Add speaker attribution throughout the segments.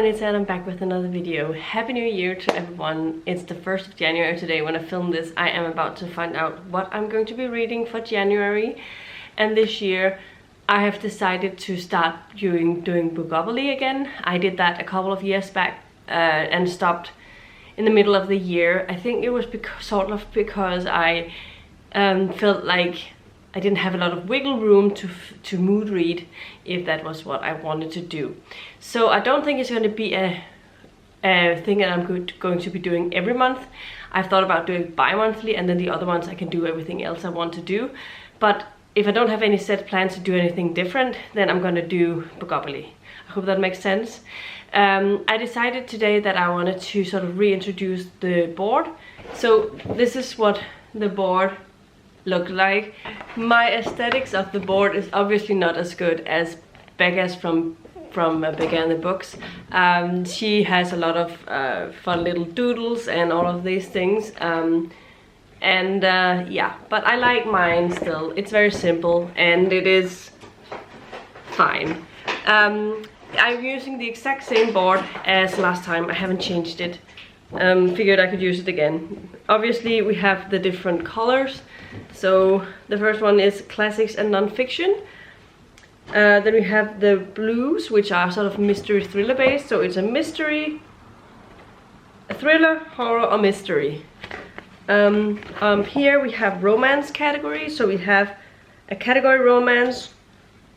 Speaker 1: it's Anne. I'm back with another video. Happy New Year to everyone. It's the 1st of January today. When I film this, I am about to find out what I'm going to be reading for January. And this year, I have decided to start doing Bookopoly again. I did that a couple of years back and stopped in the middle of the year. I think it was because I felt like I didn't have a lot of wiggle room to mood read if that was what I wanted to do. So I don't think it's going to be a thing that I'm going to be doing every month. I've thought about doing bi-monthly, and then the other ones I can do everything else I want to do. But if I don't have any set plans to do anything different, then I'm going to do Bookopoly. I hope that makes sense. I decided today that I wanted to sort of reintroduce the board. So this is what the board look like. My aesthetics of the board is obviously not as good as Becca's from Becca and the Books. She has a lot of fun little doodles and all of these things. Yeah, but I like mine still. It's very simple and it is fine. I'm using the exact same board as last time. I haven't changed it. Figured I could use it again. Obviously we have the different colors. So the first one is classics and non-fiction. Then we have the blues, which are sort of mystery thriller based. So it's a mystery, a thriller, horror or mystery. Here we have romance categories. So we have a category romance,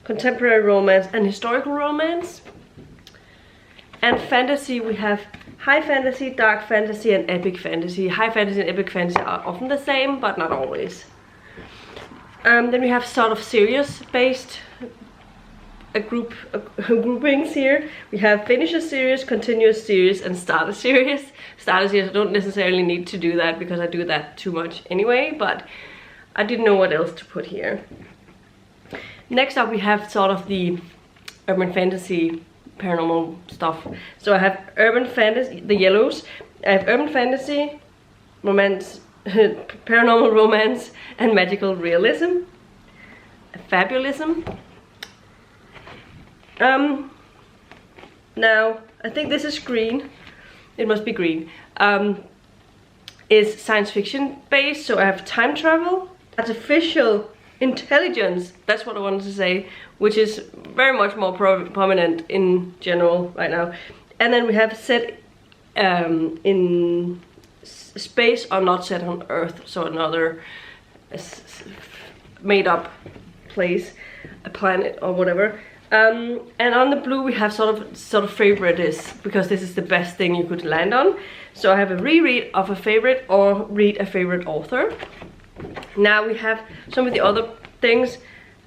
Speaker 1: contemporary romance and historical romance. And fantasy, we have high fantasy, dark fantasy and epic fantasy. High fantasy and epic fantasy are often the same, but not always. Then we have sort of serious based groupings here. We have finish a series, continuous series and start a series. Start a series, I don't necessarily need to do that because I do that too much anyway, but I didn't know what else to put here. Next up we have sort of the urban fantasy paranormal stuff. So I have urban fantasy, the yellows. I have urban fantasy, romance, paranormal romance and magical realism, fabulism. Now I think this is green. It must be green. Is science fiction based. So I have time travel, artificial intelligence, that's what I wanted to say, which is very much more prominent in general right now. And then we have set in space or not set on Earth, so another made up place, a planet or whatever. And on the blue we have sort of favorites, because this is the best thing you could land on. So I have a reread of a favorite or read a favorite author. Now we have some of the other things.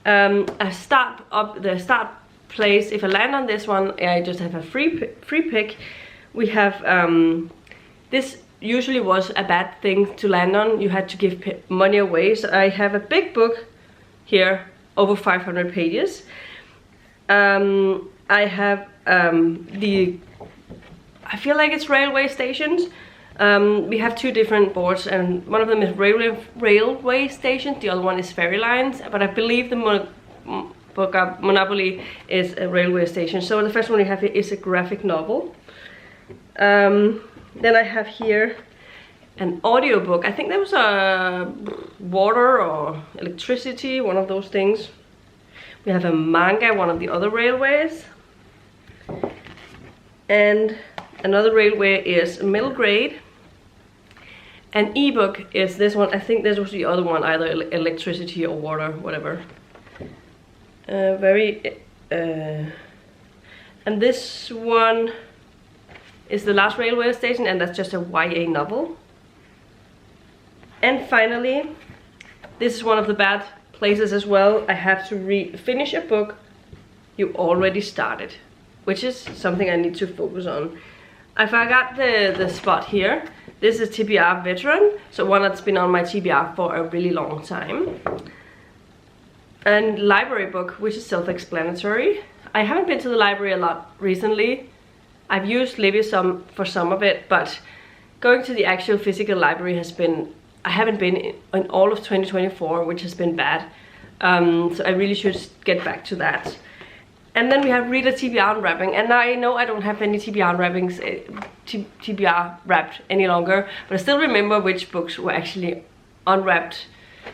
Speaker 1: A start place. If I land on this one, I just have a free pick. We have this usually was a bad thing to land on. You had to give money away. So I have a big book here, over 500 pages. I have I feel like it's railway stations. We have two different boards, and one of them is railway stations, the other one is ferry lines, but I believe the Monopoly is a railway station. So the first one we have here is a graphic novel. Then I have here an audiobook. I think there was a water or electricity, one of those things. We have a manga, one of the other railways. And another railway is middle grade. An ebook is this one. I think this was the other one, either electricity or water, whatever. And this one is the last railway station, and that's just a YA novel. And finally, this is one of the bad places as well. I have to finish a book you already started, which is something I need to focus on. I forgot the spot here. This is TBR veteran, so one that's been on my TBR for a really long time. And library book, which is self-explanatory. I haven't been to the library a lot recently. I've used Libby for some of it, but going to the actual physical library has been, I haven't been in all of 2024, which has been bad. So I really should get back to that. And then we have read a TBR unwrapping, and I know I don't have any TBR unwrappings, TBR wrapped any longer, but I still remember which books were actually unwrapped.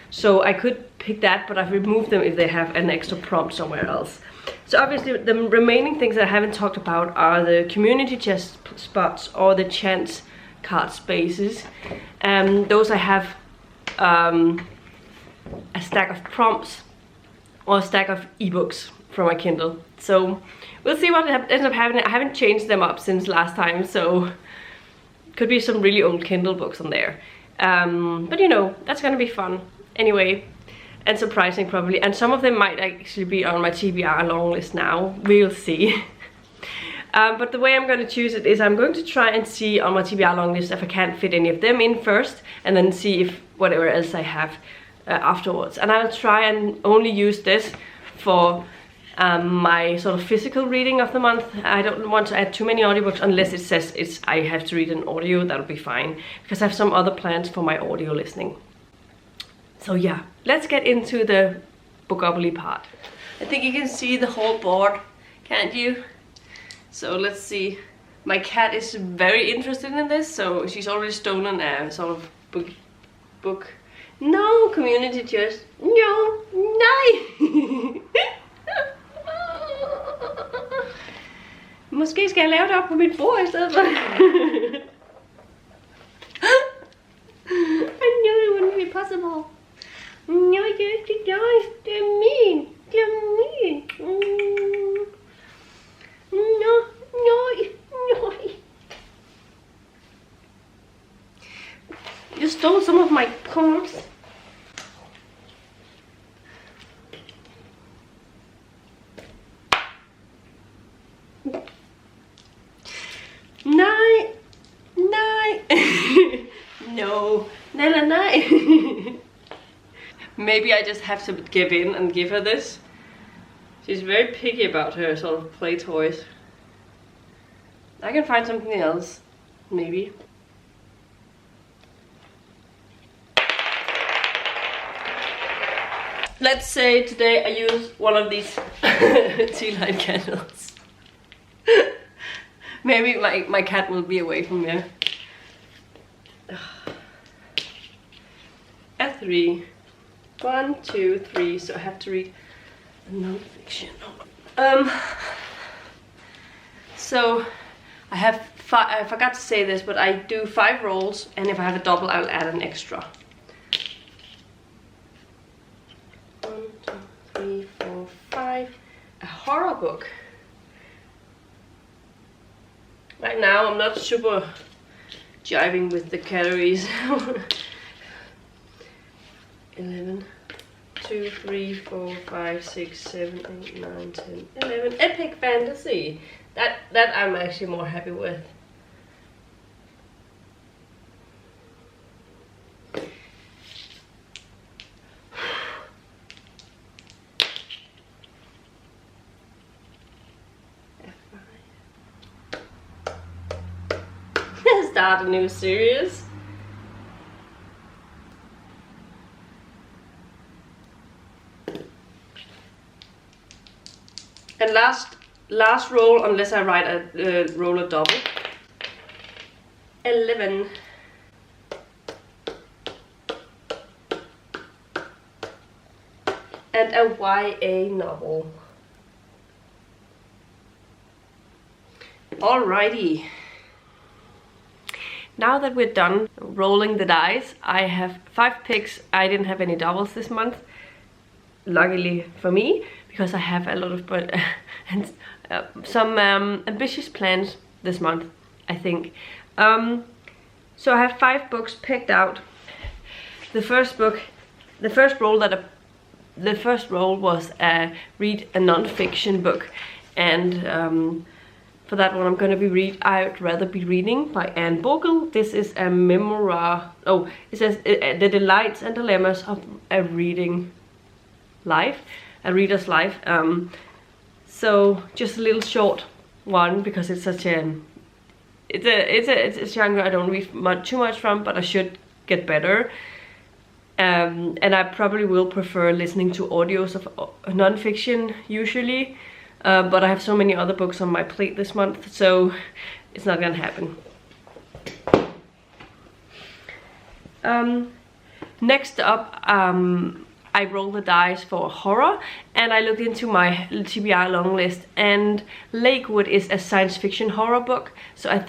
Speaker 1: So I could pick that, but I've removed them if they have an extra prompt somewhere else. So obviously the remaining things that I haven't talked about are the community chest spots or the chance card spaces. Those I have a stack of prompts or a stack of ebooks from my Kindle. So we'll see what ends up happening. I haven't changed them up since last time, so could be some really old Kindle books on there. But you know, that's gonna be fun anyway, and surprising probably. And some of them might actually be on my TBR long list now. We'll see. But the way I'm going to choose it is I'm going to try and see on my TBR long list if I can't fit any of them in first, and then see if whatever else I have afterwards. And I'll try and only use this for my sort of physical reading of the month. I don't want to add too many audiobooks unless it says I have to read an audio. That'll be fine, because I have some other plans for my audio listening. So yeah, let's get into the Bookopoly part. I think you can see the whole board, can't you? So let's see. My cat is very interested in this, so she's already stolen a sort of book. No, community chest. No, nej. Måske skal jeg lave det op på mit bord I stedet for. I knew it wouldn't be possible. No, yes, it does. They're mean. They're mean. No, no, no. You stole some of my cards. Nej, nej. No, nej, nej, nej. Maybe I just have to give in and give her this. She's very picky about her sort of play toys. I can find something else, maybe. Let's say today I use one of these tea light candles. Maybe my cat will be away from me. A 3. 1, 2, 3. So I have to read a non-fiction. So I have I forgot to say this, but I do 5 rolls, and if I have a double, I'll add an extra. 1, 2, 3, 4, 5. A horror book. Right now, I'm not super jiving with the calories. 11, 2, 3, 4, 5, 6, 7, 8, 9, 10, 11. Epic fantasy. That I'm actually more happy with. Start a new series. And last roll, unless I write a roll a double. 11. And a YA novel. Alrighty. Now that we're done rolling the dice, I have 5 picks. I didn't have any doubles this month, luckily for me, because I have a lot of some ambitious plans this month, I think. So I have 5 books picked out. The first roll was read a non-fiction book, and for that one, I'm going to be I'd Rather Be Reading by Anne Bogel. This is a memoir. Oh, it says the delights and dilemmas of a reading life, a reader's life. So just a little short one, because it's such it's a genre I don't read too much from, but I should get better. And I probably will prefer listening to audios of non-fiction usually. but I have so many other books on my plate this month, so it's not gonna happen. Next up, I rolled the dice for horror, and I looked into my TBR long list, and Lakewood is a science fiction horror book, so I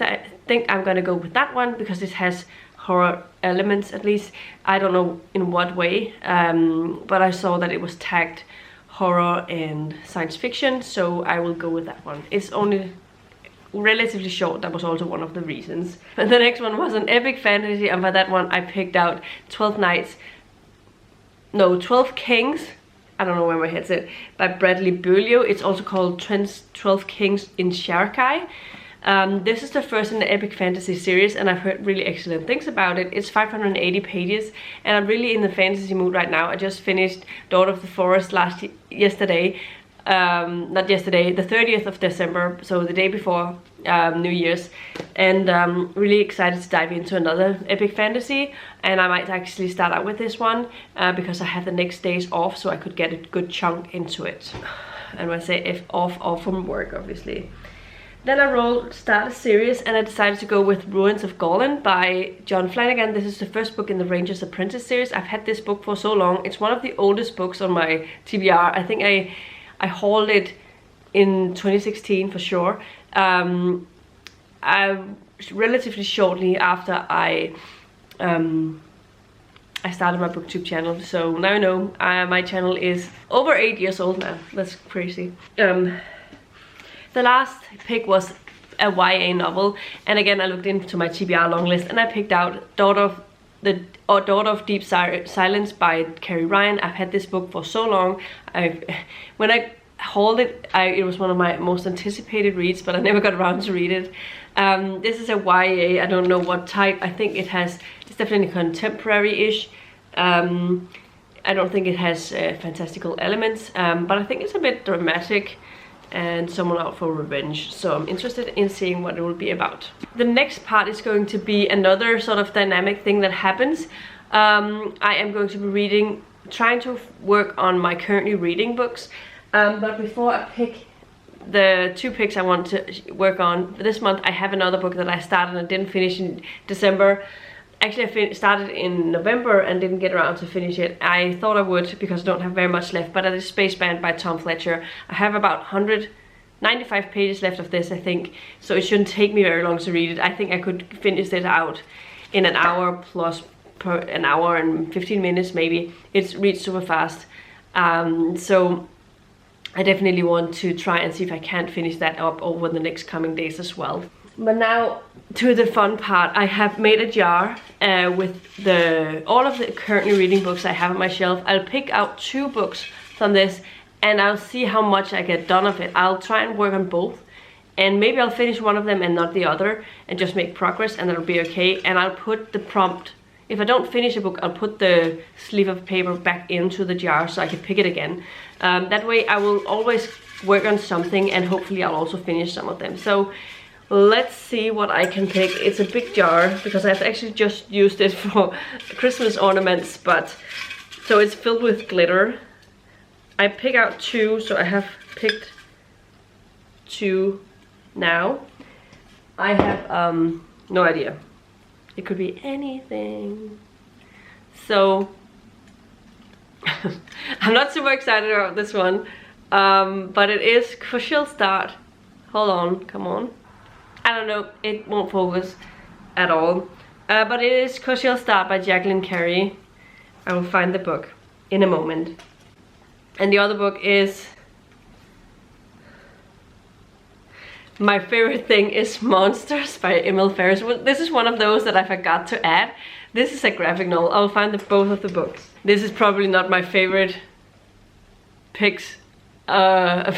Speaker 1: think I'm gonna go with that one because it has horror elements, at least. I don't know in what way, but I saw that it was tagged horror and science fiction, so I will go with that one. It's only relatively short, that was also one of the reasons. And the next one was an epic fantasy, and for that one I picked out 12 Kings, I don't know where my head's at, by Bradley Beaulieu. It's also called 12 Kings in Sharkai. This is the first in the epic fantasy series, and I've heard really excellent things about it. It's 580 pages, and I'm really in the fantasy mood right now. I just finished Daughter of the Forest yesterday. Not yesterday, the 30th of December, so the day before New Year's, and really excited to dive into another epic fantasy, and I might actually start out with this one because I have the next days off, so I could get a good chunk into it. And when I say if off from work, obviously. Then I start a series, and I decided to go with Ruins of Gorlan by John Flanagan. This is the first book in the Ranger's Apprentice series. I've had this book for so long. It's one of the oldest books on my TBR. I think I hauled it in 2016 for sure. Relatively shortly after I started my booktube channel, so now I know my channel is over 8 years old now. That's crazy. The last pick was a YA novel, and again I looked into my TBR long list, and I picked out Daughter of Deep Silence by Carrie. I've had this book for so long. When I hauled it, it was one of my most anticipated reads, but I never got around to read it. This is a YA, I don't know what type. I think it's definitely contemporary-ish. I don't think it has fantastical elements, but I think it's a bit dramatic and someone out for revenge, so I'm interested in seeing what it will be about. The next part is going to be another sort of dynamic thing that happens. I am going to be trying to work on my currently reading books, but before I pick the 2 picks I want to work on this month, I have another book that I started and didn't finish in December. Actually, I started in November and didn't get around to finish it. I thought I would because I don't have very much left, but it is Space Band by Tom Fletcher. I have about 195 pages left of this, I think, so it shouldn't take me very long to read it. I think I could finish it out in an hour plus, per an hour and 15 minutes maybe. It reads super fast, so I definitely want to try and see if I can't finish that up over the next coming days as well. But now to the fun part. I have made a jar with all of the currently reading books I have on my shelf. I'll pick out 2 books from this, and I'll see how much I get done of it. I'll try and work on both, and maybe I'll finish one of them and not the other, and just make progress, and that'll be okay. And I'll put the prompt, if I don't finish a book, I'll put the sleeve of paper back into the jar so I can pick it again. That way I will always work on something, and hopefully I'll also finish some of them. So let's see what I can pick. It's a big jar because I've actually just used it for Christmas ornaments, but so it's filled with glitter. I pick out 2, so I have picked 2 now. I have no idea. It could be anything. So I'm not super excited about this one, but it is Kushiel Start. Hold on, come on. I don't know, it won't focus at all. But it is Kushiel Start by Jacqueline Carey. I will find the book in a moment. And the other book is My Favorite Thing is Monsters by Emil Ferris. This is one of those that I forgot to add. This is a graphic novel. I'll find both of the books. This is probably not my favorite picks of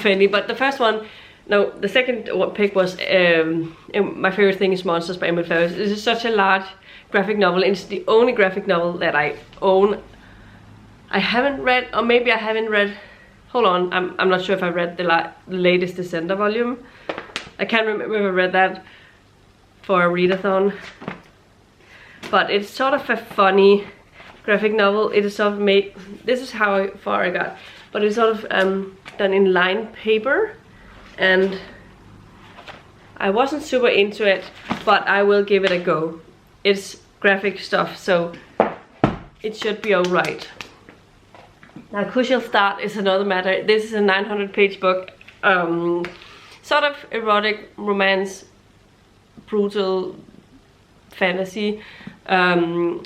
Speaker 1: any, but the first one, no, the second pick was My Favorite Thing is Monsters by Emil Ferris. This is such a large graphic novel, and it's the only graphic novel that I own. I haven't read, or maybe I haven't read, hold on, I'm not sure if I read the latest Descender volume. I can't remember if I read that for a readathon. But it's sort of a funny graphic novel. It is sort of made, this is how far I got, but it's sort of done in lined paper, and I wasn't super into it, but I will give it a go. It's graphic stuff, so it should be alright. Now Kushiel Start is another matter. This is a 900-page book, sort of erotic, romance, brutal fantasy, with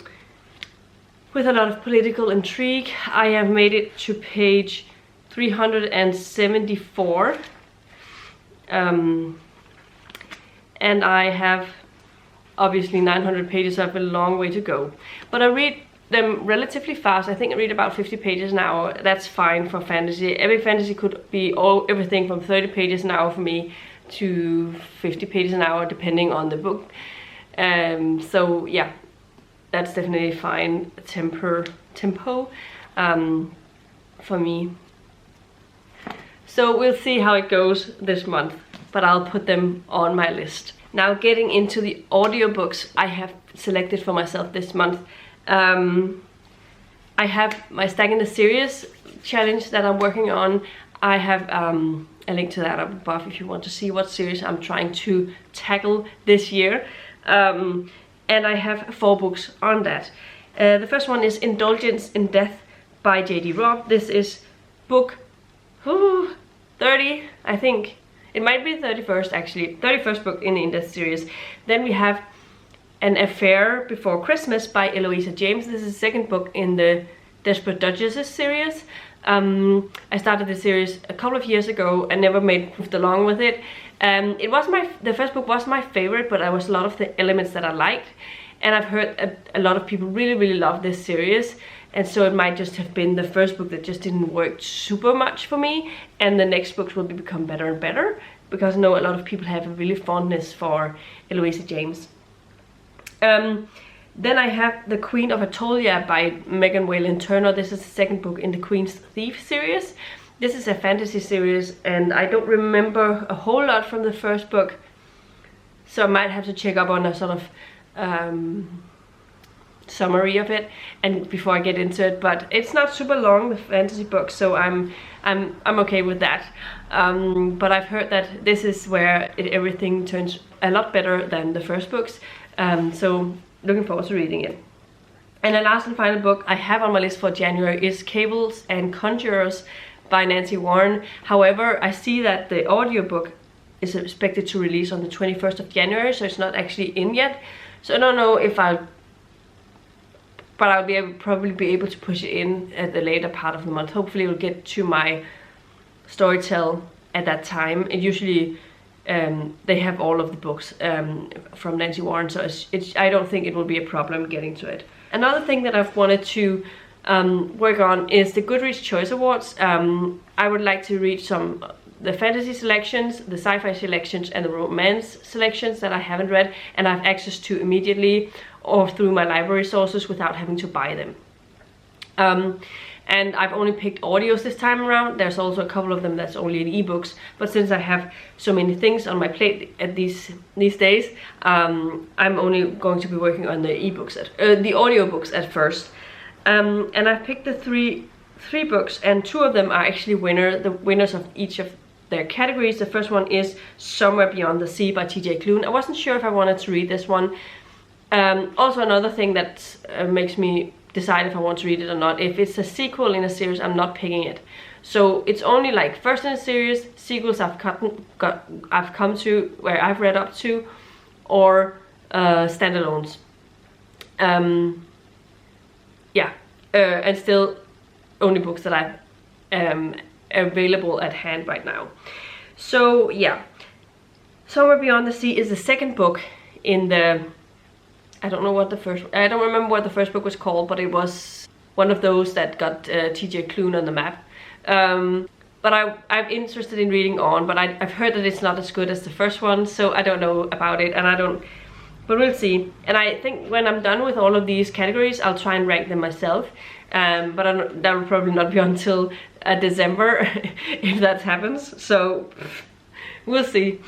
Speaker 1: a lot of political intrigue. I have made it to page 374. And I have obviously 900 pages, so I have a long way to go. But I read them relatively fast. I think I read about 50 pages an hour. That's fine for fantasy. Every fantasy could be everything from 30 pages an hour for me to 50 pages an hour, depending on the book. So yeah, that's definitely fine tempo for me. So we'll see how it goes this month, but I'll put them on my list. Now getting into the audiobooks I have selected for myself this month. I have my Stacking the Series challenge that I'm working on. I have a link to that up above if you want to see what series I'm trying to tackle this year. And I have 4 books on that. The first one is Indulgence in Death by J.D. Robb. This is book 30, I think. It might be 31st actually. 31st book in that series. Then we have An Affair Before Christmas by Eloisa James. This is the second book in the Desperate Duchesses series. I started the series a couple of years ago and never moved along with it. It was the first book was my favorite, but there was a lot of the elements that I liked, and I've heard a lot of people really love this series, and so it might just have been the first book that just didn't work super much for me, and the next books will become better and better, because I know a lot of people have a really fondness for Eloisa James. Then I have The Queen of Attolia by Meghan Whalen Turner. This is the second book in the Queen's Thief series. This is a fantasy series, and I don't remember a whole lot from the first book, so I might have to check up on a sort of summary of it and before I get into it. But it's not super long, the fantasy book, so I'm okay with that. But I've heard that this is where everything turns a lot better than the first books. So looking forward to reading it. And the last and final book I have on my list for January is Cables and Conjurors by Nancy Warren. However, I see that the audiobook is expected to release on the 21st of January, so it's not actually in yet. So I don't know if but I'll probably be able to push it in at the later part of the month. Hopefully it will get to my Storytel at that time. It usually they have all of the books from Nancy Warren, so I don't think it will be a problem getting to it. Another thing that I've wanted to work on is the Goodreads Choice Awards. I would like to read the fantasy selections, the sci-fi selections, and the romance selections that I haven't read and I have access to immediately or through my library sources without having to buy them. And I've only picked audios this time around. There's also a couple of them that's only in ebooks, but since I have so many things on my plate at these days, I'm only going to be working on the ebooks the audiobooks at first. And I've picked the three books, and 2 of them are actually the winners of each of their categories. The first one is Somewhere Beyond the Sea by TJ Klune. I wasn't sure if I wanted to read this one. Also another thing that makes me decide if I want to read it or not. If it's a sequel in a series, I'm not picking it. So it's only like first in a series, sequels I've come to, where I've read up to, or standalones. And still only books that I've available at hand right now. So yeah, Somewhere Beyond the Sea is the second book in the I don't remember what the first book was called, but it was one of those that got TJ Klune on the map. But I'm interested in reading on, but I've heard that it's not as good as the first one, so I don't know about it, but we'll see. And I think when I'm done with all of these categories, I'll try and rank them myself. But that will probably not be until December if that happens, so we'll see.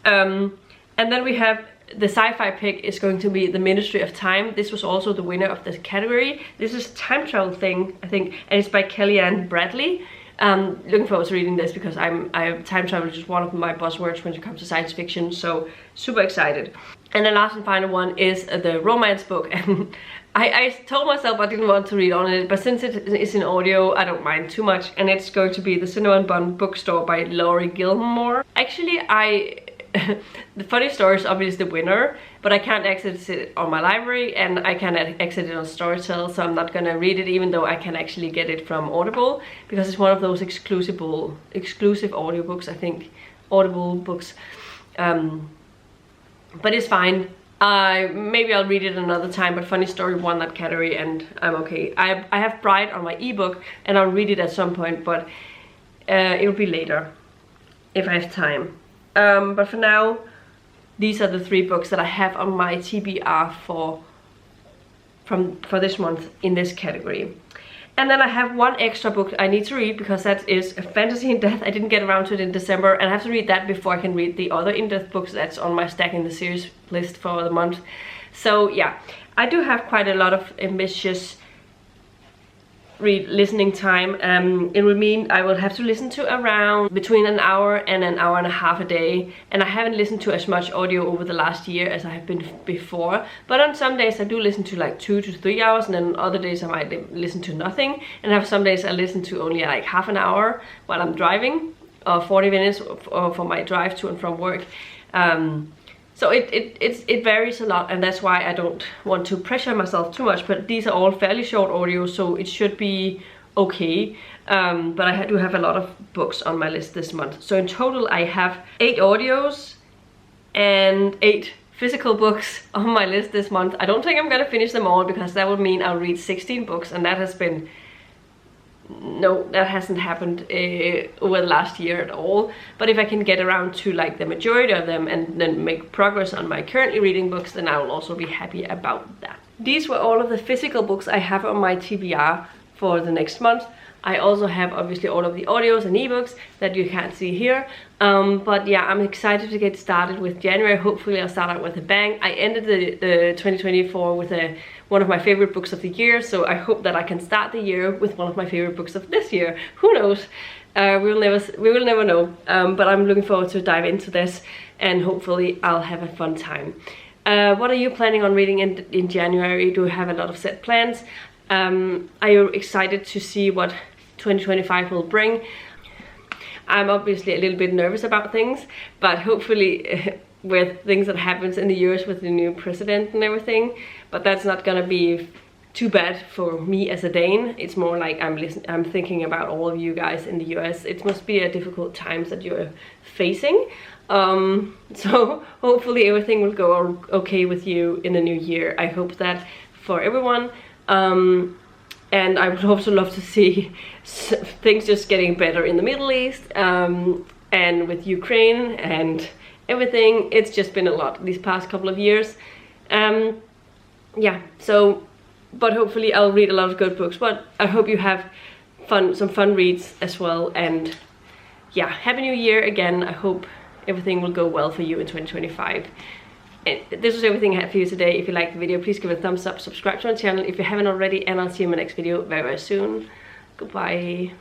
Speaker 1: And then we have the sci-fi pick is going to be The Ministry of Time. This was also the winner of this category. This is time travel thing, I think, and it's by Kaliane Bradley. Looking forward to reading this because time travel is just one of my buzzwords when it comes to science fiction, so super excited. And the last and final one is the romance book, and I told myself I didn't want to read on it, but since it is in audio, I don't mind too much, and it's going to be The Cinnamon Bun Bookstore by Laure Gilmore. Actually, the Funny Story is obviously the winner, but I can't access it on my library and I can't access it on Storytel, so I'm not gonna read it, even though I can actually get it from Audible, because it's one of those exclusive audiobooks, I think, Audible books. But it's fine. Maybe I'll read it another time, but Funny Story won that category and I'm okay. I have Bride on my ebook and I'll read it at some point, but it'll be later if I have time. But for now, these are the 3 books that I have on my TBR for this month in this category. And then I have one extra book I need to read, because that is Fantasy in Death. I didn't get around to it in December, and I have to read that before I can read the other in-depth books that's on my Stack in the Series list for the month. So yeah, I do have quite a lot of ambitious listening time. It will mean I will have to listen to around between an hour and an hour and a half a day, and I haven't listened to as much audio over the last year as I have been before, but on some days I do listen to like 2 to 3 hours, and then other days I might listen to nothing, and have some days I listen to only like half an hour while I'm driving, or 40 minutes for my drive to and from work. So it varies a lot, and that's why I don't want to pressure myself too much, but these are all fairly short audio, so it should be okay. But I do have a lot of books on my list this month. So in total I have 8 audios and 8 physical books on my list this month. I don't think I'm gonna finish them all, because that would mean I'll read 16 books, and that hasn't happened over the last year at all. But if I can get around to like the majority of them and then make progress on my currently reading books, then I will also be happy about that. These were all of the physical books I have on my TBR for the next month. I also have obviously all of the audios and ebooks that you can't see here. But yeah, I'm excited to get started with January. Hopefully I'll start out with a bang. I ended the 2024 with one of my favorite books of the year, so I hope that I can start the year with one of my favorite books of this year. Who knows? We will never know. But I'm looking forward to dive into this, and hopefully I'll have a fun time. What are you planning on reading in January? Do you have a lot of set plans? Are you excited to see what 2025 will bring? I'm obviously a little bit nervous about things, but hopefully with things that happens in the US with the new president and everything, but that's not gonna be too bad for me as a Dane. It's more like I'm thinking about all of you guys in the US. It must be a difficult times that you're facing. So hopefully everything will go okay with you in the new year. I hope that for everyone. And I would also love to see things just getting better in the Middle East, and with Ukraine and everything. It's just been a lot these past couple of years. Yeah, so, but hopefully I'll read a lot of good books, but I hope you have some fun reads as well. And yeah, Happy New Year again. I hope everything will go well for you in 2025. And this was everything I had for you today. If you liked the video, please give it a thumbs up, subscribe to my channel if you haven't already, and I'll see you in my next video very, very soon. Goodbye.